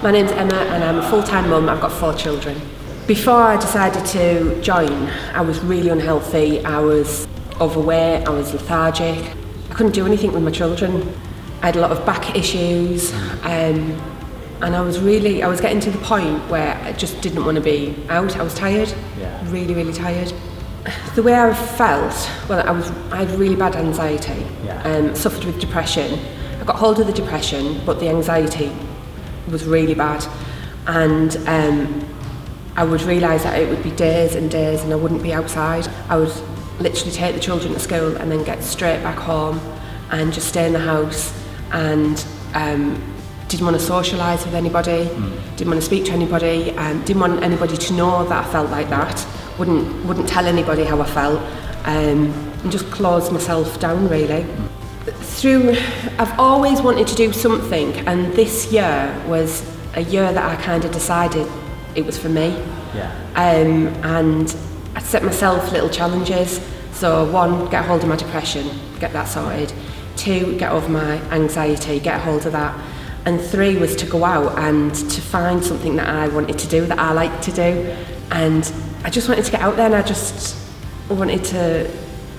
My name's Emma and I'm a full-time mum. I've got 4 children. Before I decided to join, I was really unhealthy. I was overweight, I was lethargic. I couldn't do anything with my children. I had a lot of back issues and I was getting to the point where I just didn't want to be out. I was tired, really, really tired. The way I felt, I had really bad anxiety, suffered with depression. I got hold of the depression, but the anxiety was really bad. And I would realise that it would be days and days and I wouldn't be outside. I would literally take the children to school and then get straight back home and just stay in the house and didn't want to socialise with anybody, didn't want to speak to anybody, didn't want anybody to know that I felt like that, wouldn't tell anybody how I felt, and just closed myself down really. I've always wanted to do something, and this year was a year that I kind of decided it was for me. And I set myself little challenges. So 1, get a hold of my depression, get that sorted. 2, get over my anxiety, get a hold of that. And 3 was to go out and to find something that I wanted to do, that I like to do. And I just wanted to get out there, and I just wanted to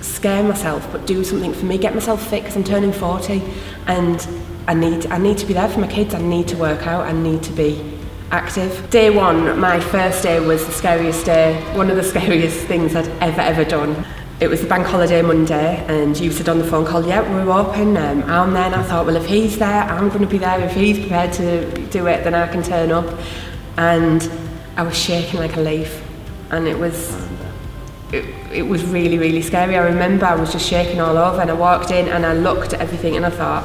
scare myself, but do something for me, get myself fit, because I'm turning 40 and I need to be there for my kids. I need to work out, I need to be active. Day 1, my first day, was the scariest day, one of the scariest things I'd ever done. It was the bank holiday Monday and you said on the phone call, yeah, we're open. I'm there, and I thought, well, if he's there, I'm going to be there. If he's prepared to do it, then I can turn up. And I was shaking like a leaf, and it was really, really scary. I remember I was just shaking all over, and I walked in and I looked at everything and I thought,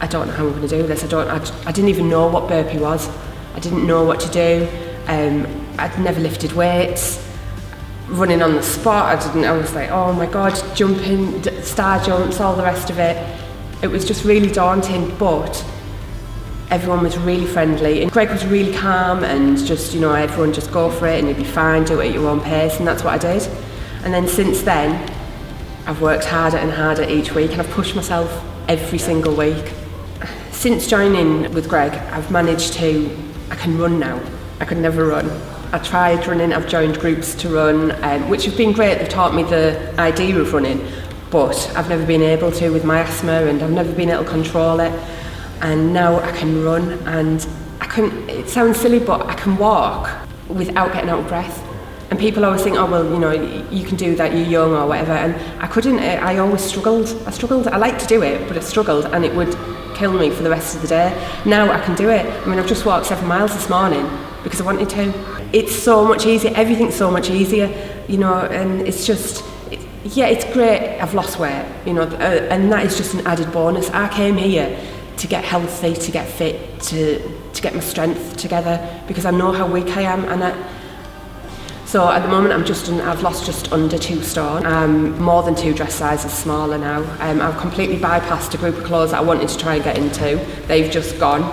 I don't know how I'm going to do this. I didn't even know what burpee was. I didn't know what to do. I'd never lifted weights. Running on the spot, I was like, oh my God, jumping, star jumps, all the rest of it. It was just really daunting, but everyone was really friendly. And Greg was really calm and just, everyone just go for it and you'll be fine, do it at your own pace, and that's what I did. And then since then, I've worked harder and harder each week, and I've pushed myself every single week. Since joining with Greg, I've managed to, I can run now. I could never run. I tried running, I've joined groups to run, which have been great. They've taught me the idea of running, but I've never been able to with my asthma, and I've never been able to control it. And now I can run, and it sounds silly, but I can walk without getting out of breath. And people always think, oh, well, you can do that, you're young or whatever. And I couldn't, I always struggled. I liked to do it, but I struggled, and it would kill me for the rest of the day. Now I can do it. I mean, I've just walked 7 miles this morning because I wanted to. It's so much easier, everything's so much easier, and it's just, it's great. I've lost weight, and that is just an added bonus. I came here to get healthy, to get fit, to get my strength together, because I know how weak I am. So at the moment I've lost just under 2 stone. I'm more than 2 dress sizes smaller now. I've completely bypassed a group of clothes that I wanted to try and get into. They've just gone.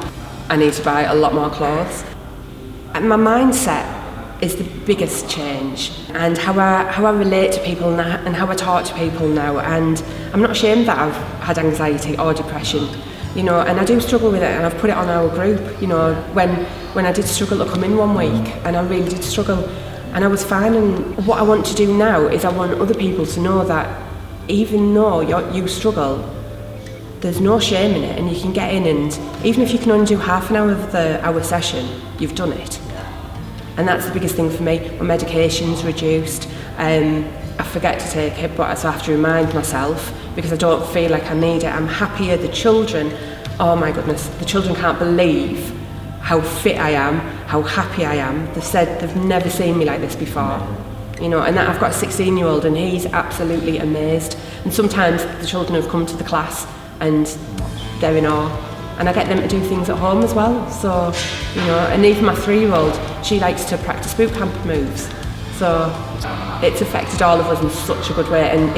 I need to buy a lot more clothes. And my mindset is the biggest change, and how I relate to people and how I talk to people now. And I'm not ashamed that I've had anxiety or depression, and I do struggle with it, and I've put it on our group. When I did struggle to come in one week, and I really did struggle, and I was fine. And what I want to do now is I want other people to know that even though you struggle, there's no shame in it, and you can get in, and even if you can only do half an hour of the hour session, you've done it. And that's the biggest thing for me. My medication's reduced. I forget to take it, but so I have to remind myself, because I don't feel like I need it. I'm happier. The children, oh my goodness, the children can't believe how fit I am, how happy I am. They've said they've never seen me like this before. And that I've got a 16-year-old, and he's absolutely amazed. And sometimes the children have come to the class and they're in awe. And I get them to do things at home as well. So, and even my 3-year-old, she likes to practice boot camp moves. So it's affected all of us in such a good way. And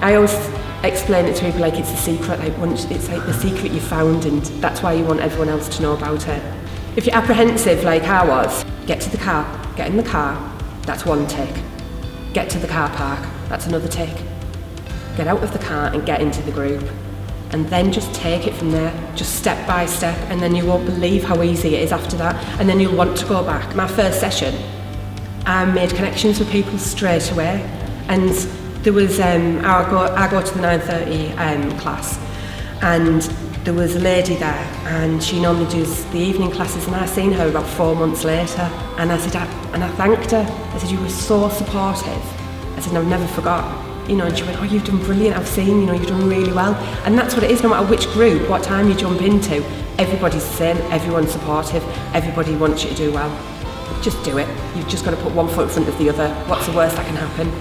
I always explain it to people like it's a secret, it's like the secret you found, and that's why you want everyone else to know about it. If you're apprehensive like I was, get to the car, get in the car, that's 1 tick. Get to the car park, that's another tick. Get out of the car and get into the group. and then just take it from there, just step by step, and then you won't believe how easy it is after that, and then you'll want to go back. My first session, I made connections with people straight away, and there was, I go to the 9:30 class, and there was a lady there, and she normally does the evening classes, and I seen her about 4 months later, and I thanked her. I said, you were so supportive. I said, I've never forgot. And she went, oh, you've done brilliant, I've seen, you've done really well. And that's what it is, no matter which group, what time you jump into, everybody's the same, everyone's supportive, everybody wants you to do well. Just do it. You've just got to put one foot in front of the other. What's the worst that can happen?